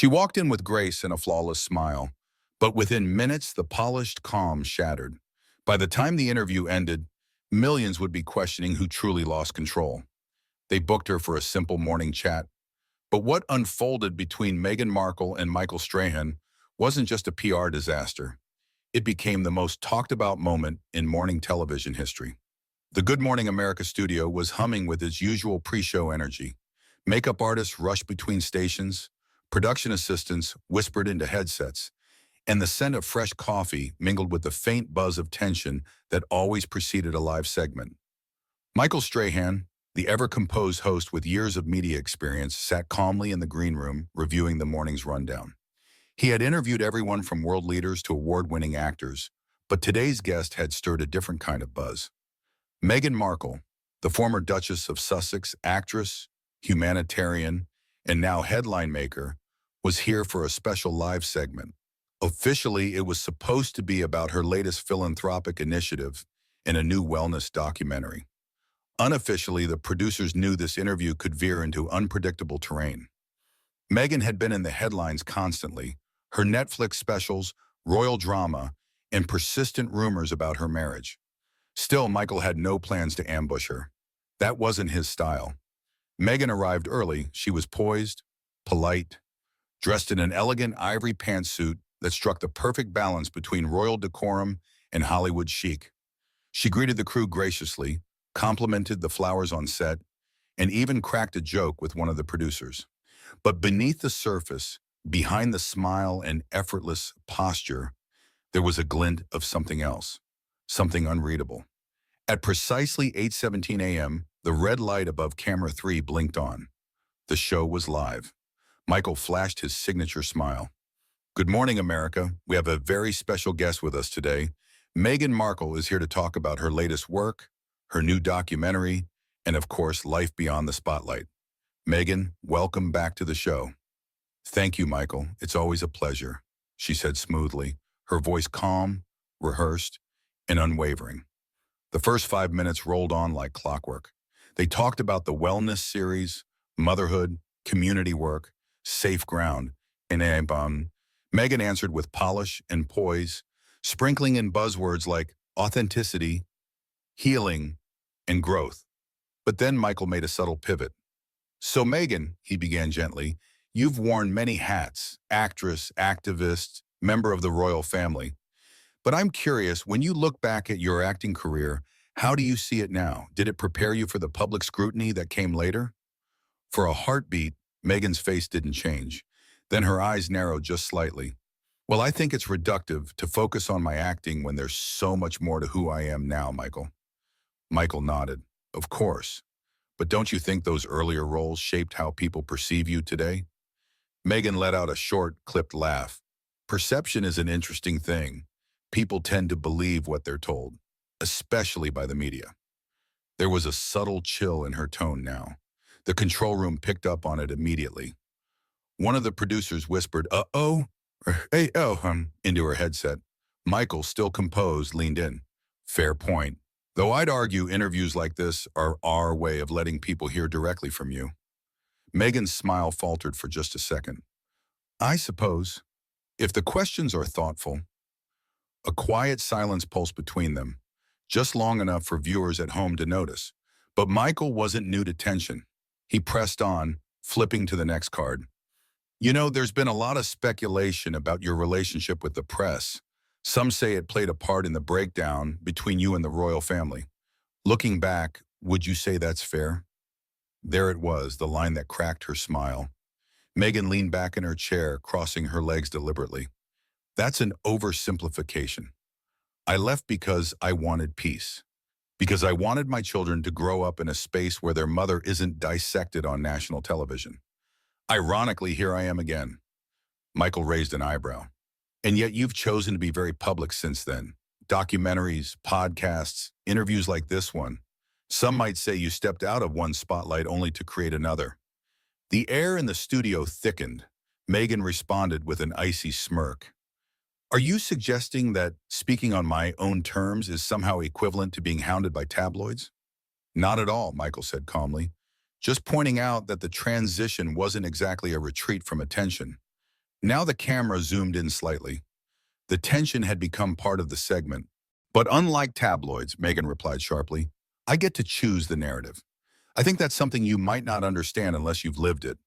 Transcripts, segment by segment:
She walked in with grace and a flawless smile, but within minutes the polished calm shattered. By the time the interview ended, millions would be questioning who truly lost control. They booked her for a simple morning chat. But what unfolded between Meghan Markle and Michael Strahan wasn't just a PR disaster. It became the most talked about moment in morning television history. The Good Morning America studio was humming with its usual pre-show energy. Makeup artists rushed between stations, production assistants whispered into headsets, and the scent of fresh coffee mingled with the faint buzz of tension that always preceded a live segment. Michael Strahan, the ever-composed host with years of media experience, sat calmly in the green room, reviewing the morning's rundown. He had interviewed everyone from world leaders to award-winning actors, but today's guest had stirred a different kind of buzz. Meghan Markle, the former Duchess of Sussex, actress, humanitarian, and now headline maker, was here for a special live segment. Officially, it was supposed to be about her latest philanthropic initiative and a new wellness documentary. Unofficially, the producers knew this interview could veer into unpredictable terrain. Meghan had been in the headlines constantly, her Netflix specials, royal drama, and persistent rumors about her marriage. Still, Michael had no plans to ambush her. That wasn't his style. Meghan arrived early. She was poised, polite, dressed in an elegant ivory pantsuit that struck the perfect balance between royal decorum and Hollywood chic. She greeted the crew graciously, complimented the flowers on set, and even cracked a joke with one of the producers. But beneath the surface, behind the smile and effortless posture, there was a glint of something else, something unreadable. At precisely 8:17 a.m., the red light above camera 3 blinked on. The show was live. Michael flashed his signature smile. Good morning, America. We have a very special guest with us today. Meghan Markle is here to talk about her latest work, her new documentary, and of course, life beyond the spotlight. Meghan, welcome back to the show. Thank you, Michael. It's always a pleasure, she said smoothly, her voice calm, rehearsed, and unwavering. The first 5 minutes rolled on like clockwork. They talked about the wellness series, motherhood, community work, safe ground, and Meghan answered with polish and poise, sprinkling in buzzwords like authenticity, healing, and growth. But then Michael made a subtle pivot. So Meghan, he began gently, you've worn many hats, actress, activist, member of the royal family. But I'm curious, when you look back at your acting career, how do you see it now? Did it prepare you for the public scrutiny that came later? For a heartbeat, Meghan's face didn't change. Then her eyes narrowed just slightly. Well, I think it's reductive to focus on my acting when there's so much more to who I am now, Michael. Michael nodded. Of course. But don't you think those earlier roles shaped how people perceive you today? Meghan let out a short, clipped laugh. Perception is an interesting thing. People tend to believe what they're told, especially by the media. There was a subtle chill in her tone now. The control room picked up on it immediately. One of the producers whispered, uh-oh, or hey-oh, into her headset. Michael, still composed, leaned in. Fair point. Though I'd argue interviews like this are our way of letting people hear directly from you. Meghan's smile faltered for just a second. I suppose, if the questions are thoughtful. A quiet silence pulsed between them, just long enough for viewers at home to notice. But Michael wasn't new to tension. He pressed on, flipping to the next card. You know, there's been a lot of speculation about your relationship with the press. Some say it played a part in the breakdown between you and the royal family. Looking back, would you say that's fair? There it was, the line that cracked her smile. Meghan leaned back in her chair, crossing her legs deliberately. That's an oversimplification. I left because I wanted peace. Because I wanted my children to grow up in a space where their mother isn't dissected on national television. Ironically, here I am again. Michael raised an eyebrow. And yet you've chosen to be very public since then. Documentaries, podcasts, interviews like this one. Some might say you stepped out of one spotlight only to create another. The air in the studio thickened. Meghan responded with an icy smirk. Are you suggesting that speaking on my own terms is somehow equivalent to being hounded by tabloids? Not at all, Michael said calmly. Just pointing out that the transition wasn't exactly a retreat from attention. Now the camera zoomed in slightly. The tension had become part of the segment. But unlike tabloids, Meghan replied sharply, I get to choose the narrative. I think that's something you might not understand unless you've lived it.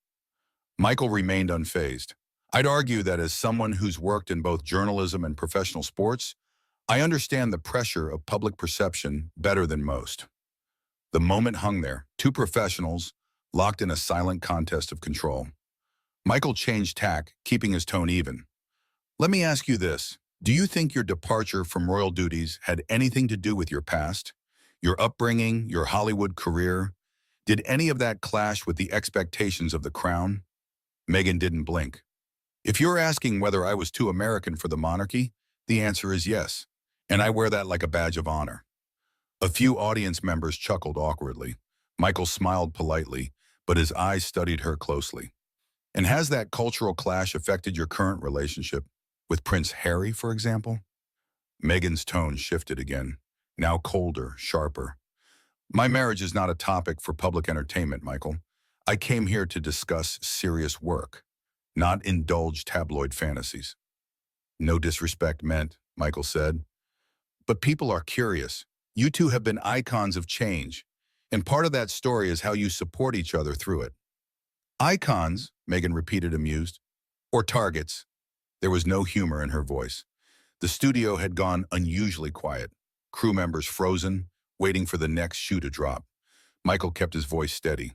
Michael remained unfazed. I'd argue that as someone who's worked in both journalism and professional sports, I understand the pressure of public perception better than most. The moment hung there, two professionals locked in a silent contest of control. Michael changed tack, keeping his tone even. Let me ask you this. Do you think your departure from royal duties had anything to do with your past? Your upbringing, your Hollywood career? Did any of that clash with the expectations of the crown? Meghan didn't blink. If you're asking whether I was too American for the monarchy, the answer is yes, and I wear that like a badge of honor. A few audience members chuckled awkwardly. Michael smiled politely, but his eyes studied her closely. And has that cultural clash affected your current relationship? With Prince Harry, for example? Meghan's tone shifted again, now colder, sharper. My marriage is not a topic for public entertainment, Michael. I came here to discuss serious work, not indulge tabloid fantasies. No disrespect meant, Michael said. But people are curious. You two have been icons of change, and part of that story is how you support each other through it. Icons, Meghan repeated amused, or targets. There was no humor in her voice. The studio had gone unusually quiet, crew members frozen, waiting for the next shoe to drop. Michael kept his voice steady.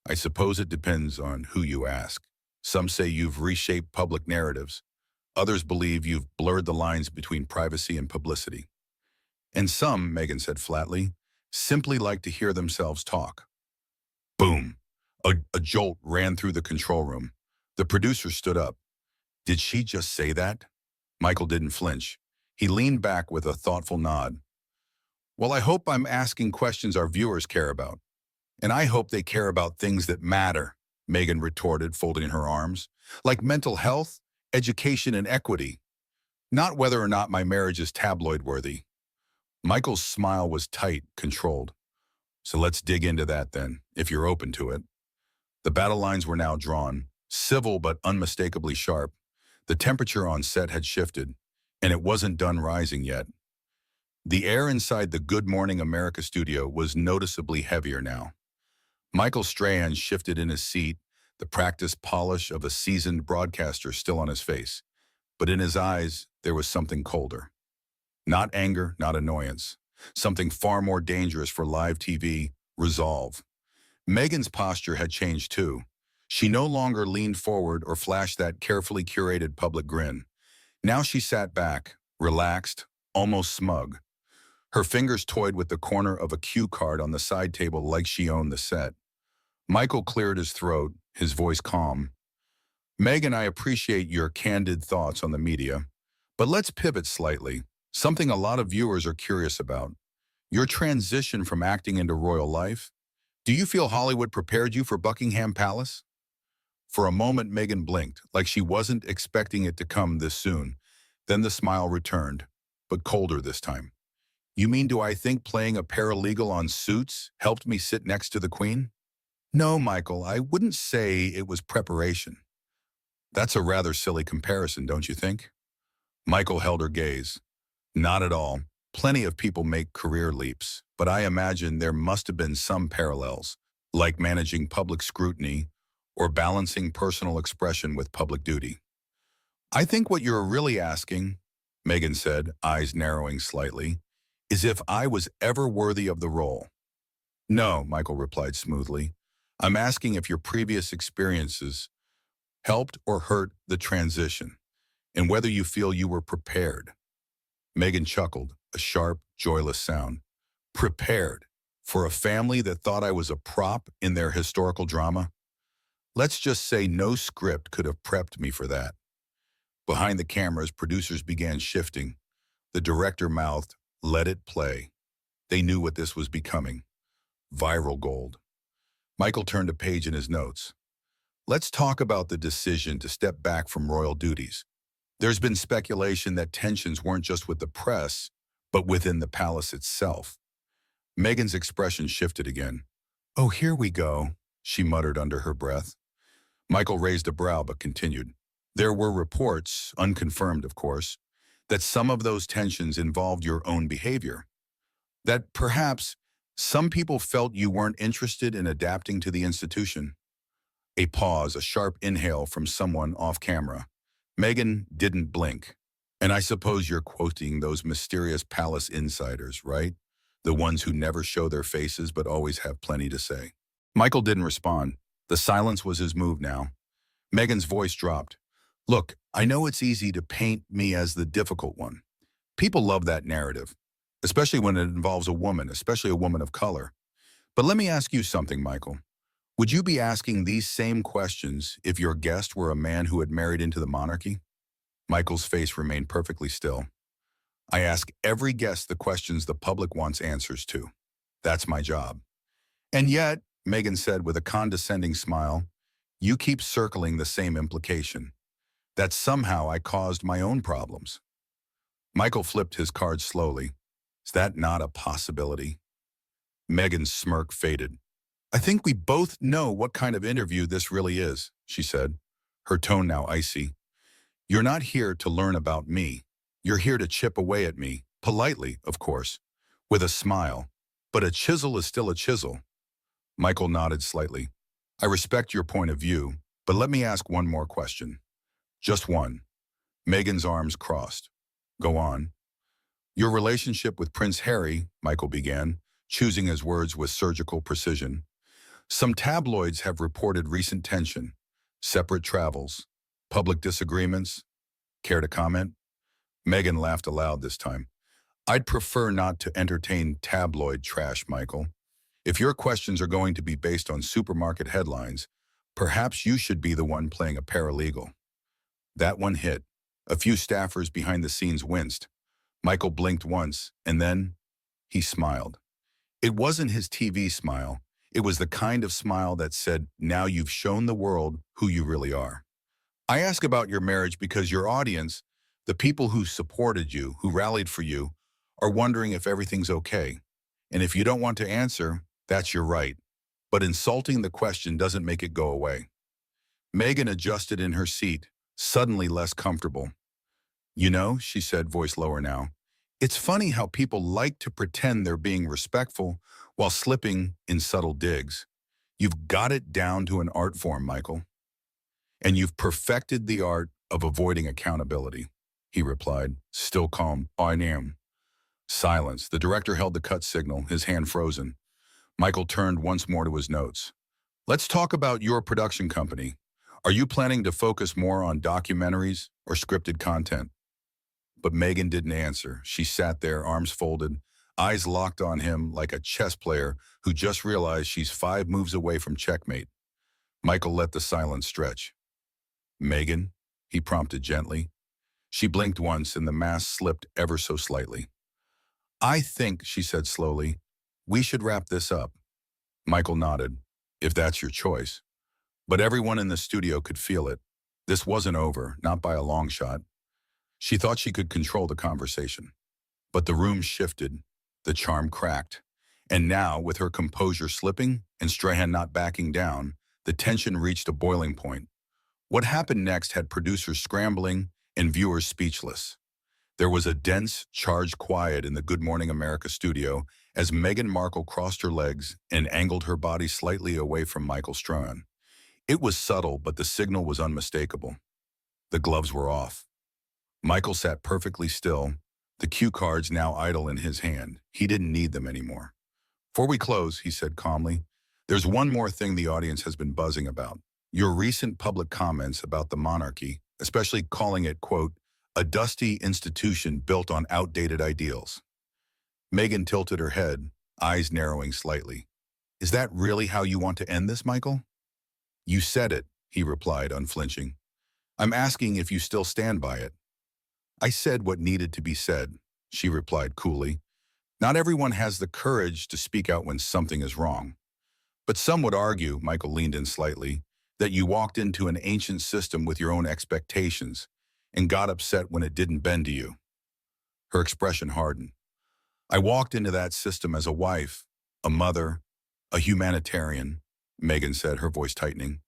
I suppose it depends on who you ask. Some say you've reshaped public narratives. Others believe you've blurred the lines between privacy and publicity. And some, Meghan said flatly, simply like to hear themselves talk. Boom! A jolt ran through the control room. The producer stood up. Did she just say that? Michael didn't flinch. He leaned back with a thoughtful nod. Well, I hope I'm asking questions our viewers care about. And I hope they care about things that matter, Meghan retorted, folding her arms. Like mental health, education, and equity. Not whether or not my marriage is tabloid-worthy. Michael's smile was tight, controlled. So let's dig into that then, if you're open to it. The battle lines were now drawn, civil but unmistakably sharp. The temperature on set had shifted, and it wasn't done rising yet. The air inside the Good Morning America studio was noticeably heavier now. Michael Strahan shifted in his seat, the practiced polish of a seasoned broadcaster still on his face. But in his eyes, there was something colder. Not anger, not annoyance. Something far more dangerous for live TV, resolve. Meghan's posture had changed too. She no longer leaned forward or flashed that carefully curated public grin. Now she sat back, relaxed, almost smug. Her fingers toyed with the corner of a cue card on the side table like she owned the set. Michael cleared his throat, his voice calm. Meghan, I appreciate your candid thoughts on the media, but let's pivot slightly. Something a lot of viewers are curious about. Your transition from acting into royal life. Do you feel Hollywood prepared you for Buckingham Palace? For a moment, Meghan blinked, like she wasn't expecting it to come this soon. Then the smile returned, but colder this time. You mean, do I think playing a paralegal on Suits helped me sit next to the Queen? No, Michael, I wouldn't say it was preparation. That's a rather silly comparison, don't you think? Michael held her gaze. Not at all. Plenty of people make career leaps, but I imagine there must have been some parallels, like managing public scrutiny or balancing personal expression with public duty. I think what you're really asking, Meghan said, eyes narrowing slightly, is if I was ever worthy of the role. No, Michael replied smoothly. I'm asking if your previous experiences helped or hurt the transition, and whether you feel you were prepared. Meghan chuckled, a sharp, joyless sound. Prepared for a family that thought I was a prop in their historical drama? Let's just say no script could have prepped me for that. Behind the cameras, producers began shifting. The director mouthed, let it play. They knew what this was becoming. Viral gold. Michael turned a page in his notes. Let's talk about the decision to step back from royal duties. There's been speculation that tensions weren't just with the press, but within the palace itself. Meghan's expression shifted again. Oh, here we go, she muttered under her breath. Michael raised a brow but continued. There were reports, unconfirmed of course, that some of those tensions involved your own behavior. That perhaps some people felt you weren't interested in adapting to the institution. A pause, a sharp inhale from someone off camera. Meghan didn't blink. And I suppose you're quoting those mysterious palace insiders, right? The ones who never show their faces but always have plenty to say. Michael didn't respond. The silence was his move now. Meghan's voice dropped. Look, I know it's easy to paint me as the difficult one. People love that narrative, especially when it involves a woman, especially a woman of color. But let me ask you something, Michael. Would you be asking these same questions if your guest were a man who had married into the monarchy? Michael's face remained perfectly still. I ask every guest the questions the public wants answers to. That's my job. And yet, Meghan said with a condescending smile, you keep circling the same implication. That somehow I caused my own problems. Michael flipped his cards slowly. Is that not a possibility? Meghan's smirk faded. I think we both know what kind of interview this really is, she said, her tone now icy. You're not here to learn about me. You're here to chip away at me, politely, of course, with a smile. But a chisel is still a chisel. Michael nodded slightly. I respect your point of view, but let me ask one more question. Just one. Meghan's arms crossed. Go on. Your relationship with Prince Harry, Michael began, choosing his words with surgical precision. Some tabloids have reported recent tension, separate travels, public disagreements. Care to comment? Meghan laughed aloud this time. I'd prefer not to entertain tabloid trash, Michael. If your questions are going to be based on supermarket headlines, perhaps you should be the one playing a paralegal. That one hit. A few staffers behind the scenes winced. Michael blinked once, and then he smiled. It wasn't his TV smile. It was the kind of smile that said, now you've shown the world who you really are. I ask about your marriage because your audience, the people who supported you, who rallied for you, are wondering if everything's okay. And if you don't want to answer, that's your right. But insulting the question doesn't make it go away. Meghan adjusted in her seat, suddenly less comfortable. You know, she said, voice lower now, it's funny how people like to pretend they're being respectful while slipping in subtle digs. You've got it down to an art form, Michael. And you've perfected the art of avoiding accountability, he replied, still calm. I am. Silence. The director held the cut signal, his hand frozen. Michael turned once more to his notes. Let's talk about your production company. Are you planning to focus more on documentaries or scripted content? But Meghan didn't answer. She sat there, arms folded, eyes locked on him like a chess player who just realized she's 5 moves away from checkmate. Michael let the silence stretch. Meghan, he prompted gently. She blinked once and the mask slipped ever so slightly. I think, she said slowly, we should wrap this up. Michael nodded, if that's your choice. But everyone in the studio could feel it. This wasn't over, not by a long shot. She thought she could control the conversation. But the room shifted, the charm cracked. And now, with her composure slipping and Strahan not backing down, the tension reached a boiling point. What happened next had producers scrambling and viewers speechless. There was a dense, charged quiet in the Good Morning America studio as Meghan Markle crossed her legs and angled her body slightly away from Michael Strahan. It was subtle, but the signal was unmistakable. The gloves were off. Michael sat perfectly still, the cue cards now idle in his hand. He didn't need them anymore. Before we close, he said calmly, there's one more thing the audience has been buzzing about. Your recent public comments about the monarchy, especially calling it, quote, a dusty institution built on outdated ideals. Meghan tilted her head, eyes narrowing slightly. Is that really how you want to end this, Michael? You said it, he replied, unflinching. I'm asking if you still stand by it. I said what needed to be said, she replied coolly. Not everyone has the courage to speak out when something is wrong. But some would argue, Michael leaned in slightly, that you walked into an ancient system with your own expectations and got upset when it didn't bend to you. Her expression hardened. I walked into that system as a wife, a mother, a humanitarian, Meghan said, her voice tightening.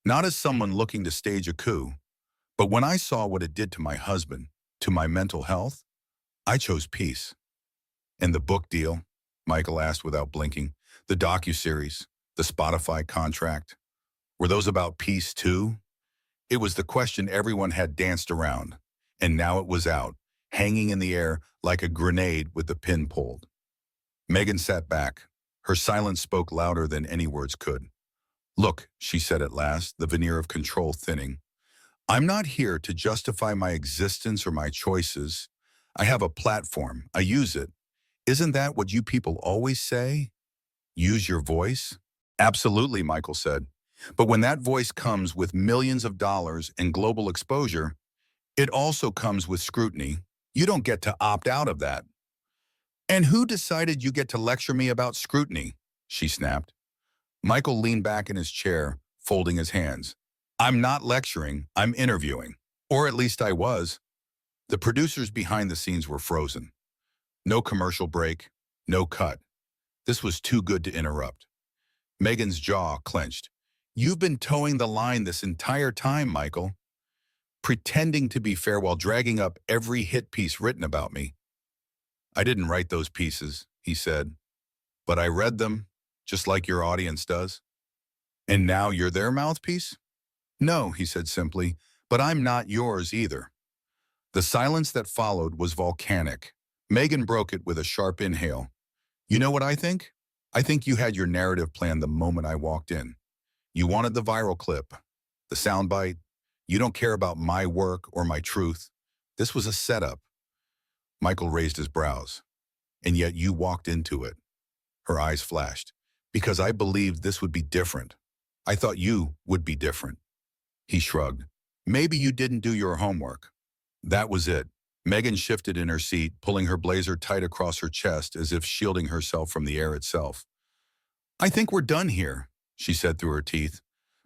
Not as someone looking to stage a coup, But when I saw what it did to my husband, to my mental health, I chose peace. And the book deal? Michael asked without blinking. The docuseries, the Spotify contract, were those about peace too? It was the question everyone had danced around, and now it was out, hanging in the air like a grenade with the pin pulled. Meghan sat back. Her silence spoke louder than any words could. Look, she said at last, the veneer of control thinning. I'm not here to justify my existence or my choices. I have a platform. I use it. Isn't that what you people always say? Use your voice? Absolutely, Michael said. But when that voice comes with millions of dollars and global exposure, it also comes with scrutiny. You don't get to opt out of that. And who decided you get to lecture me about scrutiny? She snapped. Michael leaned back in his chair, folding his hands. I'm not lecturing, I'm interviewing. Or at least I was. The producers behind the scenes were frozen. No commercial break, no cut. This was too good to interrupt. Meghan's jaw clenched. You've been towing the line this entire time, Michael. Pretending to be fair while dragging up every hit piece written about me. I didn't write those pieces, he said, but I read them, just like your audience does. And now you're their mouthpiece? No, he said simply, but I'm not yours either. The silence that followed was volcanic. Meghan broke it with a sharp inhale. You know what I think? I think you had your narrative planned the moment I walked in. You wanted the viral clip, the soundbite. You don't care about my work or my truth. This was a setup. Michael raised his brows. And yet you walked into it. Her eyes flashed. Because I believed this would be different. I thought you would be different. He shrugged. Maybe you didn't do your homework. That was it. Meghan shifted in her seat, pulling her blazer tight across her chest as if shielding herself from the air itself. I think we're done here, she said through her teeth.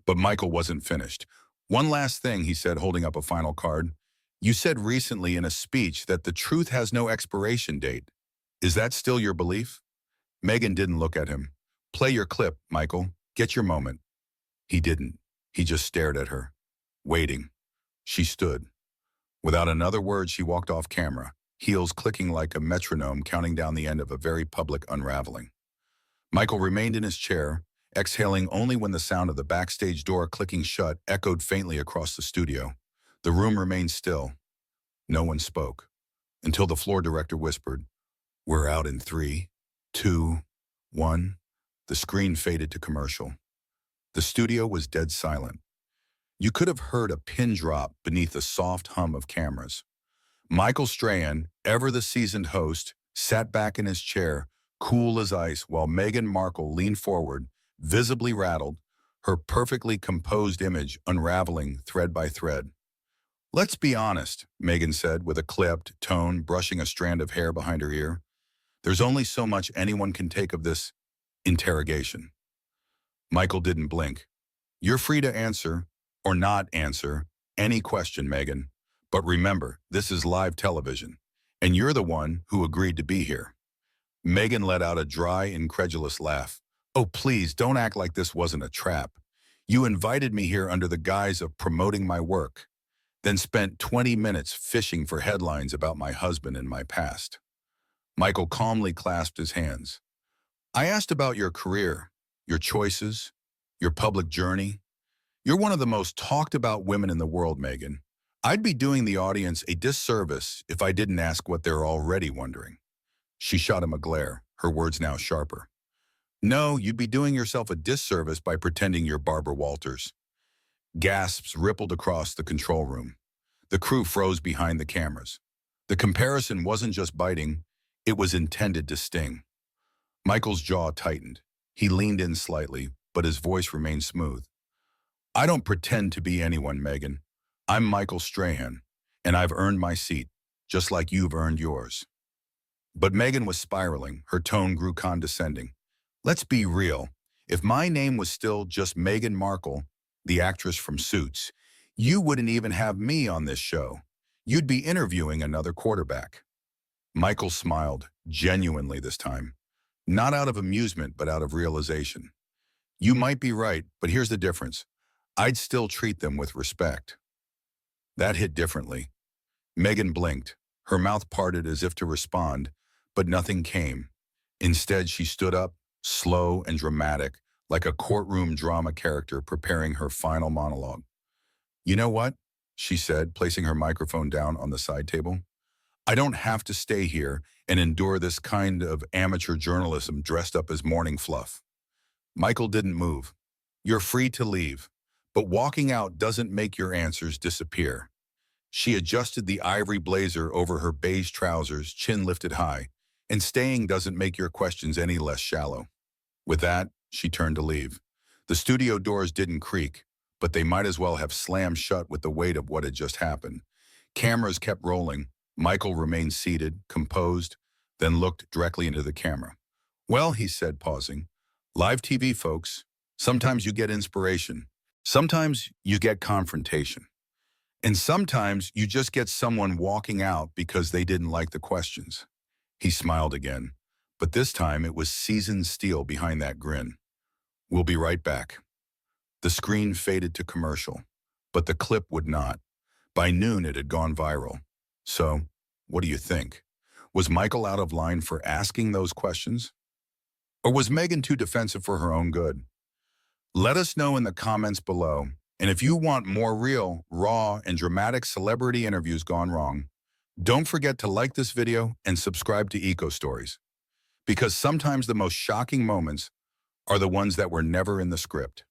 But Michael wasn't finished. One last thing, he said, holding up a final card. You said recently in a speech that the truth has no expiration date. Is that still your belief? Meghan didn't look at him. Play your clip, Michael. Get your moment. He didn't. He just stared at her, waiting. She stood. Without another word, she walked off camera, heels clicking like a metronome counting down the end of a very public unraveling. Michael remained in his chair, exhaling only when the sound of the backstage door clicking shut echoed faintly across the studio. The room remained still. No one spoke, until the floor director whispered, We're out in 3, 2, 1. The screen faded to commercial. The studio was dead silent. You could have heard a pin drop beneath the soft hum of cameras. Michael Strahan, ever the seasoned host, sat back in his chair, cool as ice, while Meghan Markle leaned forward, visibly rattled, her perfectly composed image unraveling thread by thread. Let's be honest, Meghan said with a clipped tone, brushing a strand of hair behind her ear. There's only so much anyone can take of this interrogation. Michael didn't blink. You're free to answer, or not answer, any question, Meghan. But remember, this is live television, and you're the one who agreed to be here. Meghan let out a dry, incredulous laugh. Oh, please, don't act like this wasn't a trap. You invited me here under the guise of promoting my work, then spent 20 minutes fishing for headlines about my husband and my past. Michael calmly clasped his hands. I asked about your career, your choices, your public journey. You're one of the most talked about women in the world, Meghan. I'd be doing the audience a disservice if I didn't ask what they're already wondering. She shot him a glare, her words now sharper. No, you'd be doing yourself a disservice by pretending you're Barbara Walters. Gasps rippled across the control room. The crew froze behind the cameras. The comparison wasn't just biting, it was intended to sting. Michael's jaw tightened. He leaned in slightly, but his voice remained smooth. I don't pretend to be anyone, Meghan. I'm Michael Strahan, and I've earned my seat, just like you've earned yours. But Meghan was spiraling. Her tone grew condescending. Let's be real. If my name was still just Meghan Markle, the actress from Suits, you wouldn't even have me on this show. You'd be interviewing another quarterback. Michael smiled, genuinely this time. Not out of amusement, but out of realization. You might be right, but here's the difference. I'd still treat them with respect. That hit differently. Meghan blinked, her mouth parted as if to respond, but nothing came. Instead, she stood up, slow and dramatic, like a courtroom drama character preparing her final monologue. "You know what?" she said, placing her microphone down on the side table. "I don't have to stay here and endure this kind of amateur journalism dressed up as morning fluff." Michael didn't move. "You're free to leave, but walking out doesn't make your answers disappear." She adjusted the ivory blazer over her beige trousers, chin lifted high, and staying doesn't make your questions any less shallow. With that, she turned to leave. The studio doors didn't creak, but they might as well have slammed shut with the weight of what had just happened. Cameras kept rolling. Michael remained seated, composed, then looked directly into the camera. "Well," he said, pausing, "live TV, folks. Sometimes you get inspiration. Sometimes you get confrontation. And sometimes you just get someone walking out because they didn't like the questions." He smiled again, but this time it was seasoned steel behind that grin. "We'll be right back." The screen faded to commercial, but the clip would not. By noon, it had gone viral. So, what do you think? Was Michael out of line for asking those questions? Or was Meghan too defensive for her own good? Let us know in the comments below. And if you want more real, raw, and dramatic celebrity interviews gone wrong, don't forget to like this video and subscribe to Eco Stories. Because sometimes the most shocking moments are the ones that were never in the script.